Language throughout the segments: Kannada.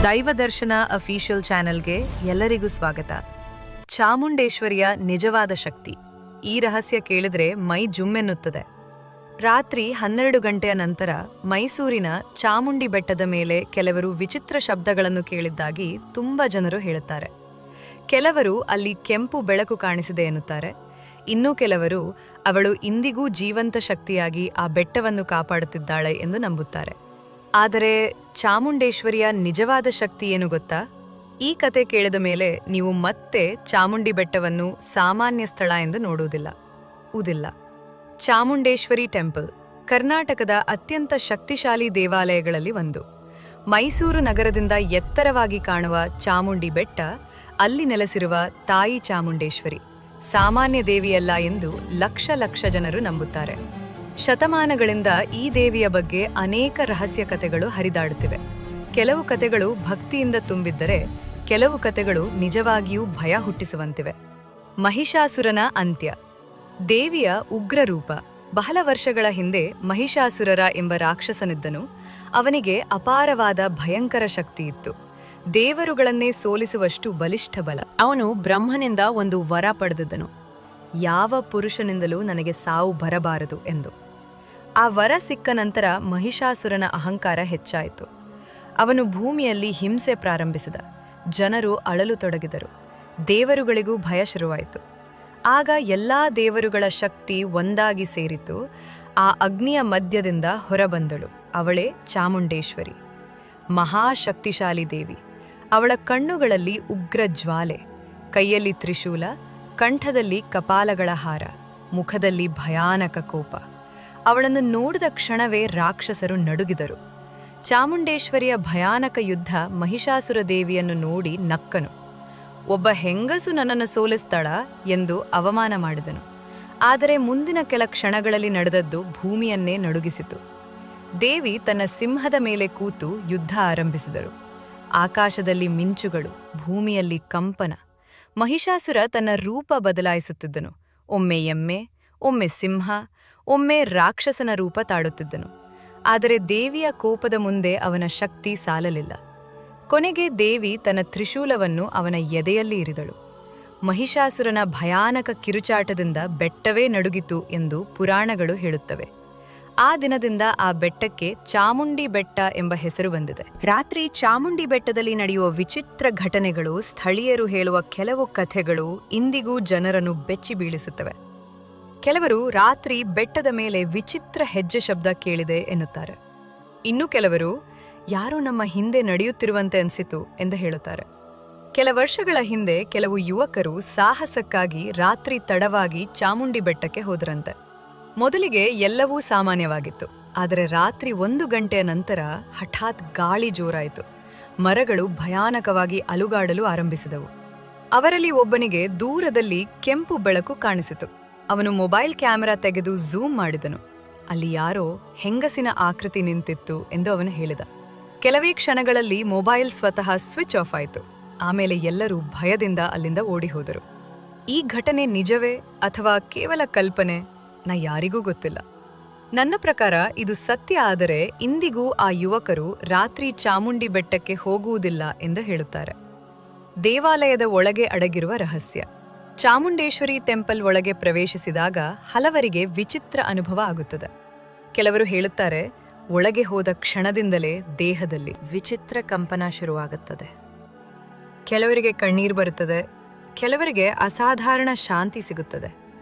ದೈವದರ್ಶನ ಅಫಿಷಿಯಲ್ ಚಾನೆಲ್ಗೆ ಎಲ್ಲರಿಗೂ ಸ್ವಾಗತ. ಚಾಮುಂಡೇಶ್ವರಿಯ ನಿಜವಾದ ಶಕ್ತಿ. ಈ ರಹಸ್ಯ ಕೇಳಿದ್ರೆ ಮೈ ಜುಮ್ಮೆನ್ನುತ್ತದೆ. ರಾತ್ರಿ 12 ಗಂಟೆಯ ನಂತರ ಮೈಸೂರಿನ ಚಾಮುಂಡಿ ಬೆಟ್ಟದ ಮೇಲೆ ಕೆಲವರು ವಿಚಿತ್ರ ಶಬ್ದಗಳನ್ನು ಕೇಳಿದ್ದಾಗಿ ತುಂಬಾ ಜನರು ಹೇಳುತ್ತಾರೆ. ಕೆಲವರು ಅಲ್ಲಿ ಕೆಂಪು ಬೆಳಕು ಕಾಣಿಸಿದೆ ಎನ್ನುತ್ತಾರೆ. ಇನ್ನೂ ಕೆಲವರು ಅವಳು ಇಂದಿಗೂ ಜೀವಂತ ಶಕ್ತಿಯಾಗಿ ಆ ಬೆಟ್ಟವನ್ನು ಕಾಪಾಡುತ್ತಿದ್ದಾಳೆ ಎಂದು ನಂಬುತ್ತಾರೆ. ಆದರೆ ಚಾಮುಂಡೇಶ್ವರಿಯ ನಿಜವಾದ ಶಕ್ತಿ ಏನು ಗೊತ್ತಾ? ಈ ಕತೆ ಕೇಳಿದ ಮೇಲೆ ನೀವು ಮತ್ತೆ ಚಾಮುಂಡಿ ಬೆಟ್ಟವನ್ನು ಸಾಮಾನ್ಯ ಸ್ಥಳ ಎಂದು ನೋಡುವುದಿಲ್ಲ. ಚಾಮುಂಡೇಶ್ವರಿ ಟೆಂಪಲ್ ಕರ್ನಾಟಕದ ಅತ್ಯಂತ ಶಕ್ತಿಶಾಲಿ ದೇವಾಲಯಗಳಲ್ಲಿ ಒಂದು. ಮೈಸೂರು ನಗರದಿಂದ ಎತ್ತರವಾಗಿ ಕಾಣುವ ಚಾಮುಂಡಿ ಬೆಟ್ಟ, ಅಲ್ಲಿ ನೆಲೆಸಿರುವ ತಾಯಿ ಚಾಮುಂಡೇಶ್ವರಿ ಸಾಮಾನ್ಯ ದೇವಿಯಲ್ಲ ಎಂದು ಲಕ್ಷ ಜನರು ನಂಬುತ್ತಾರೆ. ಶತಮಾನಗಳಿಂದ ಈ ದೇವಿಯ ಬಗ್ಗೆ ಅನೇಕ ರಹಸ್ಯ ಕಥೆಗಳು ಹರಿದಾಡುತ್ತಿವೆ. ಕೆಲವು ಕಥೆಗಳು ಭಕ್ತಿಯಿಂದ ತುಂಬಿದ್ದರೆ ಕೆಲವು ಕಥೆಗಳು ನಿಜವಾಗಿಯೂ ಭಯ ಹುಟ್ಟಿಸುವಂತಿವೆ. ಮಹಿಷಾಸುರನ ಅಂತ್ಯ. ದೇವಿಯ ಉಗ್ರ ರೂಪ. ಬಹಳ ವರ್ಷಗಳ ಹಿಂದೆ ಮಹಿಷಾಸುರರ ಎಂಬ ರಾಕ್ಷಸನಿದ್ದನು. ಅವನಿಗೆ ಅಪಾರವಾದ ಭಯಂಕರ ಶಕ್ತಿ ಇತ್ತು. ದೇವರುಗಳನ್ನೇ ಸೋಲಿಸುವಷ್ಟು ಬಲಿಷ್ಠ ಬಲ. ಅವನು ಬ್ರಹ್ಮನಿಂದ ಒಂದು ವರ ಪಡೆದಿದ್ದನು, ಯಾವ ಪುರುಷನಿಂದಲೂ ನನಗೆ ಸಾವು ಬರಬಾರದು ಎಂದು. ಆ ವರ ಸಿಕ್ಕ ನಂತರ ಮಹಿಷಾಸುರನ ಅಹಂಕಾರ ಹೆಚ್ಚಾಯಿತು. ಅವನು ಭೂಮಿಯಲ್ಲಿ ಹಿಂಸೆ ಪ್ರಾರಂಭಿಸಿದ. ಜನರು ಅಳಲು ತೊಡಗಿದರು. ದೇವರುಗಳಿಗೂ ಭಯ ಶುರುವಾಯಿತು. ಆಗ ಎಲ್ಲಾ ದೇವರುಗಳ ಶಕ್ತಿ ಒಂದಾಗಿ ಸೇರಿತು. ಆ ಅಗ್ನಿಯ ಮಧ್ಯದಿಂದ ಹೊರಬಂದಳು. ಅವಳೇ ಚಾಮುಂಡೇಶ್ವರಿ, ಮಹಾಶಕ್ತಿಶಾಲಿ ದೇವಿ. ಅವಳ ಕಣ್ಣುಗಳಲ್ಲಿ ಉಗ್ರ ಜ್ವಾಲೆ, ಕೈಯಲ್ಲಿ ತ್ರಿಶೂಲ, ಕಂಠದಲ್ಲಿ ಕಪಾಲಗಳ ಹಾರ, ಮುಖದಲ್ಲಿ ಭಯಾನಕ ಕೋಪ. ಅವಳನ್ನು ನೋಡಿದ ಕ್ಷಣವೇ ರಾಕ್ಷಸರು ನಡುಗಿದರು. ಚಾಮುಂಡೇಶ್ವರಿಯ ಭಯಾನಕ ಯುದ್ಧ ಮಹಿಷಾಸುರ ದೇವಿಯನ್ನು ನೋಡಿ ನಕ್ಕನು. ಒಬ್ಬ ಹೆಂಗಸು ನನ್ನನ್ನು ಸೋಲಿಸ್ತಾಳ ಎಂದು ಅವಮಾನ ಮಾಡಿದನು. ಆದರೆ ಮುಂದಿನ ಕೆಲ ಕ್ಷಣಗಳಲ್ಲಿ ನಡೆದದ್ದು ಭೂಮಿಯನ್ನೇ ನಡುಗಿಸಿತು. ದೇವಿ ತನ್ನ ಸಿಂಹದ ಮೇಲೆ ಕೂತು ಯುದ್ಧ ಆರಂಭಿಸಿದರು. ಆಕಾಶದಲ್ಲಿ ಮಿಂಚುಗಳು, ಭೂಮಿಯಲ್ಲಿ ಕಂಪನ. ಮಹಿಷಾಸುರ ತನ್ನ ರೂಪ ಬದಲಾಯಿಸುತ್ತಿದ್ದನು. ಒಮ್ಮೆ ಎಮ್ಮೆ, ಒಮ್ಮೆ ಸಿಂಹ, ಒಮ್ಮೆ ರಾಕ್ಷಸನ ರೂಪ ತಾಡುತ್ತಿದ್ದನು. ಆದರೆ ದೇವಿಯ ಕೋಪದ ಮುಂದೆ ಅವನ ಶಕ್ತಿ ಸಾಲಲಿಲ್ಲ. ಕೊನೆಗೆ ದೇವಿ ತನ್ನ ತ್ರಿಶೂಲವನ್ನು ಅವನ ಎದೆಯಲ್ಲಿ ಇರಿದಳು. ಮಹಿಷಾಸುರನ ಭಯಾನಕ ಕಿರುಚಾಟದಿಂದ ಬೆಟ್ಟವೇ ನಡುಗಿತು ಎಂದು ಪುರಾಣಗಳು ಹೇಳುತ್ತವೆ. ಆ ದಿನದಿಂದ ಆ ಬೆಟ್ಟಕ್ಕೆ ಚಾಮುಂಡಿ ಬೆಟ್ಟ ಎಂಬ ಹೆಸರು ಬಂದಿದೆ. ರಾತ್ರಿ ಚಾಮುಂಡಿ ಬೆಟ್ಟದಲ್ಲಿ ನಡೆಯುವ ವಿಚಿತ್ರ ಘಟನೆಗಳು, ಸ್ಥಳೀಯರು ಹೇಳುವ ಕೆಲವು ಕಥೆಗಳು ಇಂದಿಗೂ ಜನರನ್ನು ಬೆಚ್ಚಿ ಬೀಳಿಸುತ್ತವೆ. ಕೆಲವರು ರಾತ್ರಿ ಬೆಟ್ಟದ ಮೇಲೆ ವಿಚಿತ್ರ ಹೆಜ್ಜೆ ಶಬ್ದ ಕೇಳಿದೆ ಎನ್ನುತ್ತಾರೆ. ಇನ್ನು ಕೆಲವರು ಯಾರೋ ನಮ್ಮ ಹಿಂದೆ ನಡೆಯುತ್ತಿರುವಂತೆ ಅನಿಸಿತು ಎಂದು ಹೇಳುತ್ತಾರೆ. ಕೆಲ ವರ್ಷಗಳ ಹಿಂದೆ ಕೆಲವು ಯುವಕರು ಸಾಹಸಕ್ಕಾಗಿ ರಾತ್ರಿ ತಡವಾಗಿ ಚಾಮುಂಡಿ ಬೆಟ್ಟಕ್ಕೆ ಹೋದರಂತೆ. ಮೊದಲಿಗೆ ಎಲ್ಲವೂ ಸಾಮಾನ್ಯವಾಗಿತ್ತು. ಆದರೆ ರಾತ್ರಿ 1 ಗಂಟೆಯ ನಂತರ ಹಠಾತ್ ಗಾಳಿ ಜೋರಾಯಿತು. ಮರಗಳು ಭಯಾನಕವಾಗಿ ಅಲುಗಾಡಲು ಆರಂಭಿಸಿದವು. ಅವರಲ್ಲಿ ಒಬ್ಬನಿಗೆ ದೂರದಲ್ಲಿ ಕೆಂಪು ಬೆಳಕು ಕಾಣಿಸಿತು. ಅವನು ಮೊಬೈಲ್ ಕ್ಯಾಮೆರಾ ತೆಗೆದು ಝೂಮ್ ಮಾಡಿದನು. ಅಲ್ಲಿ ಯಾರೋ ಹೆಂಗಸಿನ ಆಕೃತಿ ನಿಂತಿತ್ತು ಎಂದು ಅವನು ಹೇಳಿದ. ಕೆಲವೇ ಕ್ಷಣಗಳಲ್ಲಿ ಮೊಬೈಲ್ ಸ್ವತಃ ಸ್ವಿಚ್ ಆಫ್ ಆಯಿತು. ಆಮೇಲೆ ಎಲ್ಲರೂ ಭಯದಿಂದ ಅಲ್ಲಿಂದ ಓಡಿ ಹೋದರು. ಈ ಘಟನೆ ನಿಜವೇ ಅಥವಾ ಕೇವಲ ಕಲ್ಪನೆ? ಯಾರಿಗೂ ಗೊತ್ತಿಲ್ಲ. ನನ್ನ ಪ್ರಕಾರ ಇದು ಸತ್ಯ. ಆದರೆ ಇಂದಿಗೂ ಆ ಯುವಕರು ರಾತ್ರಿ ಚಾಮುಂಡಿ ಬೆಟ್ಟಕ್ಕೆ ಹೋಗುವುದಿಲ್ಲ ಎಂದು ಹೇಳುತ್ತಾರೆ. ದೇವಾಲಯದ ಒಳಗೆ ಅಡಗಿರುವ ರಹಸ್ಯ. ಚಾಮುಂಡೇಶ್ವರಿ ಟೆಂಪಲ್ ಒಳಗೆ ಪ್ರವೇಶಿಸಿದಾಗ ಹಲವರಿಗೆ ವಿಚಿತ್ರ ಅನುಭವ ಆಗುತ್ತದೆ. ಕೆಲವರು ಹೇಳುತ್ತಾರೆ, ಒಳಗೆ ಹೋದ ಕ್ಷಣದಿಂದಲೇ ದೇಹದಲ್ಲಿ ವಿಚಿತ್ರ ಕಂಪನ ಶುರುವಾಗುತ್ತದೆ. ಕೆಲವರಿಗೆ ಕಣ್ಣೀರು ಬರುತ್ತದೆ, ಕೆಲವರಿಗೆ ಅಸಾಧಾರಣ ಶಾಂತಿ ಸಿಗುತ್ತದೆ.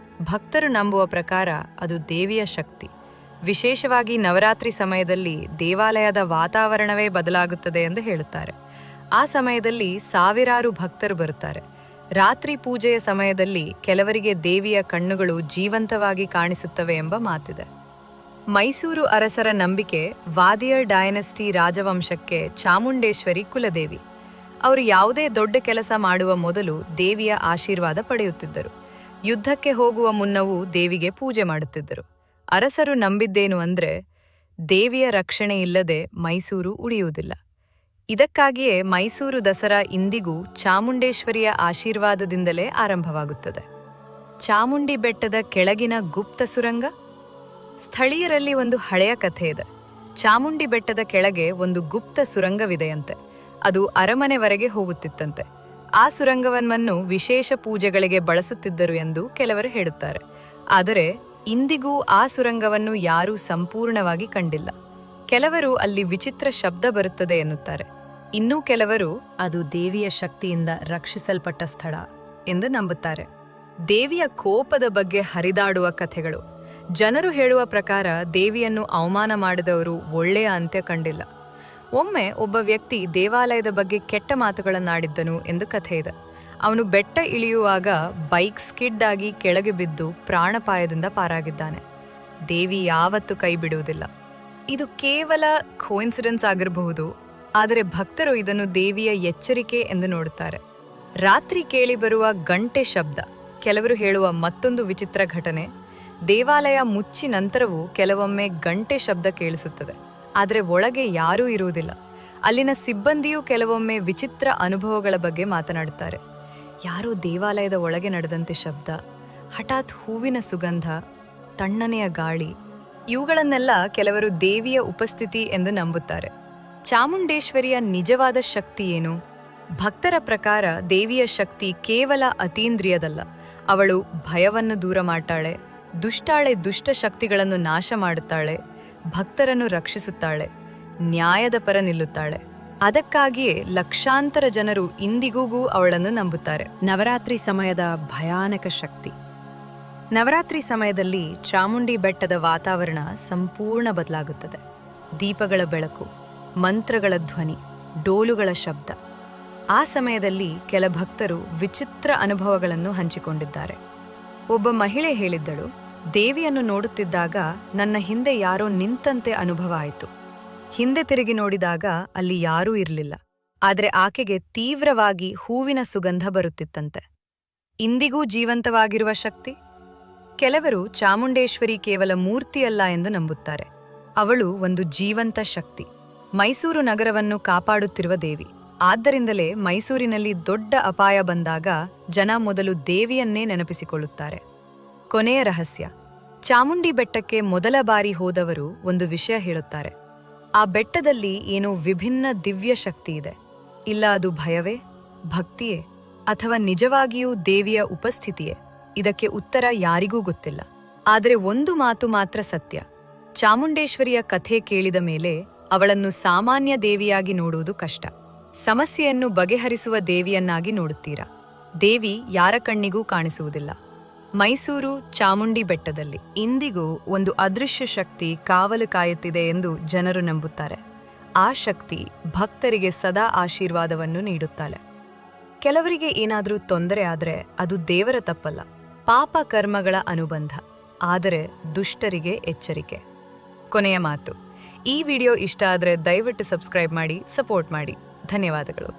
ಭಕ್ತರು ನಂಬುವ ಪ್ರಕಾರ ಅದು ದೇವಿಯ ಶಕ್ತಿ. ವಿಶೇಷವಾಗಿ ನವರಾತ್ರಿ ಸಮಯದಲ್ಲಿ ದೇವಾಲಯದ ವಾತಾವರಣವೇ ಬದಲಾಗುತ್ತದೆ ಎಂದು ಹೇಳುತ್ತಾರೆ. ಆ ಸಮಯದಲ್ಲಿ ಸಾವಿರಾರು ಭಕ್ತರು ಬರುತ್ತಾರೆ. ರಾತ್ರಿ ಪೂಜೆಯ ಸಮಯದಲ್ಲಿ ಕೆಲವರಿಗೆ ದೇವಿಯ ಕಣ್ಣುಗಳು ಜೀವಂತವಾಗಿ ಕಾಣಿಸುತ್ತವೆ ಎಂಬ ಮಾತಿದೆ. ಮೈಸೂರು ಅರಸರ ನಂಬಿಕೆ, ವಾದಿಯರ್ ಡೈನೆಸ್ಟಿ ರಾಜವಂಶಕ್ಕೆ ಚಾಮುಂಡೇಶ್ವರಿ ಕುಲದೇವಿ. ಅವರು ಯಾವುದೇ ದೊಡ್ಡ ಕೆಲಸ ಮಾಡುವ ಮೊದಲು ದೇವಿಯ ಆಶೀರ್ವಾದ ಪಡೆಯುತ್ತಿದ್ದರು. ಯುದ್ಧಕ್ಕೆ ಹೋಗುವ ಮುನ್ನವೂ ದೇವಿಗೆ ಪೂಜೆ ಮಾಡುತ್ತಿದ್ದರು. ಅರಸರು ನಂಬಿದ್ದೇನು ಅಂದ್ರೆ, ದೇವಿಯ ರಕ್ಷಣೆ ಇಲ್ಲದೆ ಮೈಸೂರು ಉಳಿಯುವುದಿಲ್ಲ. ಇದಕ್ಕಾಗಿಯೇ ಮೈಸೂರು ದಸರಾ ಇಂದಿಗೂ ಚಾಮುಂಡೇಶ್ವರಿಯ ಆಶೀರ್ವಾದದಿಂದಲೇ ಆರಂಭವಾಗುತ್ತದೆ. ಚಾಮುಂಡಿ ಬೆಟ್ಟದ ಕೆಳಗಿನ ಗುಪ್ತ ಸುರಂಗ. ಸ್ಥಳೀಯರಲ್ಲಿ ಒಂದು ಹಳೆಯ ಕಥೆ ಇದೆ. ಚಾಮುಂಡಿ ಬೆಟ್ಟದ ಕೆಳಗೆ ಒಂದು ಗುಪ್ತ ಸುರಂಗವಿದೆಯಂತೆ. ಅದು ಅರಮನೆವರೆಗೆ ಹೋಗುತ್ತಿತ್ತಂತೆ. ಆ ಸುರಂಗವನ್ನು ವಿಶೇಷ ಪೂಜೆಗಳಿಗೆ ಬಳಸುತ್ತಿದ್ದರು ಎಂದು ಕೆಲವರು ಹೇಳುತ್ತಾರೆ. ಆದರೆ ಇಂದಿಗೂ ಆ ಸುರಂಗವನ್ನು ಯಾರೂ ಸಂಪೂರ್ಣವಾಗಿ ಕಂಡಿಲ್ಲ. ಕೆಲವರು ಅಲ್ಲಿ ವಿಚಿತ್ರ ಶಬ್ದ ಬರುತ್ತದೆ ಎನ್ನುತ್ತಾರೆ. ಇನ್ನೂ ಕೆಲವರು ಅದು ದೇವಿಯ ಶಕ್ತಿಯಿಂದ ರಕ್ಷಿಸಲ್ಪಟ್ಟ ಸ್ಥಳ ಎಂದು ನಂಬುತ್ತಾರೆ. ದೇವಿಯ ಕೋಪದ ಬಗ್ಗೆ ಹರಿದಾಡುವ ಕಥೆಗಳು. ಜನರು ಹೇಳುವ ಪ್ರಕಾರ ದೇವಿಯನ್ನು ಅವಮಾನ ಮಾಡಿದವರು ಒಳ್ಳೆಯ ಅಂತ್ಯ ಕಂಡಿಲ್ಲ. ಒಮ್ಮೆ ಒಬ್ಬ ವ್ಯಕ್ತಿ ದೇವಾಲಯದ ಬಗ್ಗೆ ಕೆಟ್ಟ ಮಾತುಗಳನ್ನಾಡಿದ್ದನು ಎಂದು ಕಥೆ ಇದೆ. ಅವನು ಬೆಟ್ಟ ಇಳಿಯುವಾಗ ಬೈಕ್ ಸ್ಕಿಡ್ ಆಗಿ ಕೆಳಗೆ ಬಿದ್ದು ಪ್ರಾಣಾಪಾಯದಿಂದ ಪಾರಾಗಿದ್ದಾನೆ. ದೇವಿ ಯಾವತ್ತೂ ಕೈ ಬಿಡುವುದಿಲ್ಲ. ಇದು ಕೇವಲ ಕೋಇನ್ಸಿಡೆನ್ಸ್ ಆಗಿರಬಹುದು, ಆದರೆ ಭಕ್ತರು ಇದನ್ನು ದೇವಿಯ ಎಚ್ಚರಿಕೆ ಎಂದು ನೋಡುತ್ತಾರೆ. ರಾತ್ರಿ ಕೇಳಿಬರುವ ಗಂಟೆ ಶಬ್ದ. ಕೆಲವರು ಹೇಳುವ ಮತ್ತೊಂದು ವಿಚಿತ್ರ ಘಟನೆ, ದೇವಾಲಯ ಮುಚ್ಚಿ ನಂತರವೂ ಕೆಲವೊಮ್ಮೆ ಗಂಟೆ ಶಬ್ದ ಕೇಳಿಸುತ್ತದೆ, ಆದರೆ ಒಳಗೆ ಯಾರೂ ಇರುವುದಿಲ್ಲ. ಅಲ್ಲಿನ ಸಿಬ್ಬಂದಿಯೂ ಕೆಲವೊಮ್ಮೆ ವಿಚಿತ್ರ ಅನುಭವಗಳ ಬಗ್ಗೆ ಮಾತನಾಡುತ್ತಾರೆ. ಯಾರೋ ದೇವಾಲಯದ ಒಳಗೆ ನಡೆದಂತೆ ಶಬ್ದ, ಹಠಾತ್ ಹೂವಿನ ಸುಗಂಧ, ತಣ್ಣನೆಯ ಗಾಳಿ, ಇವುಗಳನ್ನೆಲ್ಲ ಕೆಲವರು ದೇವಿಯ ಉಪಸ್ಥಿತಿ ಎಂದು ನಂಬುತ್ತಾರೆ. ಚಾಮುಂಡೇಶ್ವರಿಯ ನಿಜವಾದ ಶಕ್ತಿ ಏನು? ಭಕ್ತರ ಪ್ರಕಾರ ದೇವಿಯ ಶಕ್ತಿ ಕೇವಲ ಅತೀಂದ್ರಿಯದಲ್ಲ. ಅವಳು ಭಯವನ್ನು ದೂರ ಮಾಡ್ತಾಳೆ, ದುಷ್ಟ ಶಕ್ತಿಗಳನ್ನು ನಾಶ ಮಾಡುತ್ತಾಳೆ, ಭಕ್ತರನ್ನು ರಕ್ಷಿಸುತ್ತಾಳೆ, ನ್ಯಾಯದ ಪರ ನಿಲ್ಲುತ್ತಾಳೆ. ಅದಕ್ಕಾಗಿಯೇ ಲಕ್ಷಾಂತರ ಜನರು ಇಂದಿಗೂ ಅವಳನ್ನು ನಂಬುತ್ತಾರೆ. ನವರಾತ್ರಿ ಸಮಯದ ಭಯಾನಕ ಶಕ್ತಿ. ನವರಾತ್ರಿ ಸಮಯದಲ್ಲಿ ಚಾಮುಂಡಿ ಬೆಟ್ಟದ ವಾತಾವರಣ ಸಂಪೂರ್ಣ ಬದಲಾಗುತ್ತದೆ. ದೀಪಗಳ ಬೆಳಕು, ಮಂತ್ರಗಳ ಧ್ವನಿ, ಡೋಲುಗಳ ಶಬ್ದ. ಆ ಸಮಯದಲ್ಲಿ ಕೆಲ ಭಕ್ತರು ವಿಚಿತ್ರ ಅನುಭವಗಳನ್ನು ಹಂಚಿಕೊಂಡಿದ್ದಾರೆ. ಒಬ್ಬ ಮಹಿಳೆ ಹೇಳಿದ್ದಳು, ದೇವಿಯನ್ನು ನೋಡುತ್ತಿದ್ದಾಗ ನನ್ನ ಹಿಂದೆ ಯಾರೋ ನಿಂತಂತೆ ಅನುಭವ ಆಯಿತು. ಹಿಂದೆ ತಿರುಗಿ ನೋಡಿದಾಗ ಅಲ್ಲಿ ಯಾರೂ ಇರಲಿಲ್ಲ, ಆದರೆ ಆಕೆಗೆ ತೀವ್ರವಾಗಿ ಹೂವಿನ ಸುಗಂಧ ಬರುತ್ತಿತ್ತಂತೆ. ಇಂದಿಗೂ ಜೀವಂತವಾಗಿರುವ ಶಕ್ತಿ. ಕೆಲವರು ಚಾಮುಂಡೇಶ್ವರಿ ಕೇವಲ ಮೂರ್ತಿಯಲ್ಲ ಎಂದು ನಂಬುತ್ತಾರೆ. ಅವಳು ಒಂದು ಜೀವಂತ ಶಕ್ತಿ, ಮೈಸೂರು ನಗರವನ್ನು ಕಾಪಾಡುತ್ತಿರುವ ದೇವಿ. ಆದ್ದರಿಂದಲೇ ಮೈಸೂರಿನಲ್ಲಿ ದೊಡ್ಡ ಅಪಾಯ ಬಂದಾಗ ಜನ ಮೊದಲು ದೇವಿಯನ್ನೇ ನೆನಪಿಸಿಕೊಳ್ಳುತ್ತಾರೆ. ಕೊನೆಯ ರಹಸ್ಯ. ಚಾಮುಂಡಿ ಬೆಟ್ಟಕ್ಕೆ ಮೊದಲ ಬಾರಿ ಹೋದವರು ಒಂದು ವಿಷಯ ಹೇಳುತ್ತಾರೆ. ಆ ಬೆಟ್ಟದಲ್ಲಿ ಏನೋ ವಿಭಿನ್ನ ದಿವ್ಯ ಶಕ್ತಿ ಇದೆ. ಇಲ್ಲ ಅದು ಭಯವೇ, ಭಕ್ತಿಯೇ, ಅಥವಾ ನಿಜವಾಗಿಯೂ ದೇವಿಯ ಉಪಸ್ಥಿತಿಯೇ? ಇದಕ್ಕೆ ಉತ್ತರ ಯಾರಿಗೂ ಗೊತ್ತಿಲ್ಲ. ಆದರೆ ಒಂದು ಮಾತು ಮಾತ್ರ ಸತ್ಯ. ಚಾಮುಂಡೇಶ್ವರಿಯ ಕಥೆ ಕೇಳಿದ ಮೇಲೆ ಅವಳನ್ನು ಸಾಮಾನ್ಯ ದೇವಿಯಾಗಿ ನೋಡುವುದು ಕಷ್ಟ. ಸಮಸ್ಯೆಯನ್ನು ಬಗೆಹರಿಸುವ ದೇವಿಯನ್ನಾಗಿ ನೋಡುತ್ತೀರಾ. ದೇವಿ ಯಾರ ಕಣ್ಣಿಗೂ ಕಾಣಿಸುವುದಿಲ್ಲ. ಮೈಸೂರು ಚಾಮುಂಡಿ ಬೆಟ್ಟದಲ್ಲಿ ಇಂದಿಗೂ ಒಂದು ಅದೃಶ್ಯ ಶಕ್ತಿ ಕಾವಲು ಕಾಯುತ್ತಿದೆ ಎಂದು ಜನರು ನಂಬುತ್ತಾರೆ. ಆ ಶಕ್ತಿ ಭಕ್ತರಿಗೆ ಸದಾ ಆಶೀರ್ವಾದವನ್ನು ನೀಡುತ್ತಾಳೆ. ಕೆಲವರಿಗೆ ಏನಾದರೂ ತೊಂದರೆ ಆದರೆ ಅದು ದೇವರ ತಪ್ಪಲ್ಲ, ಪಾಪ ಕರ್ಮಗಳ ಅನುಬಂಧ. ಆದರೆ ದುಷ್ಟರಿಗೆ ಎಚ್ಚರಿಕೆ. ಕೊನೆಯ ಮಾತು. ಈ ವಿಡಿಯೋ ಇಷ್ಟ ಆದರೆ ದಯವಿಟ್ಟು ಸಬ್ಸ್ಕ್ರೈಬ್ ಮಾಡಿ, ಸಪೋರ್ಟ್ ಮಾಡಿ. ಧನ್ಯವಾದಗಳು.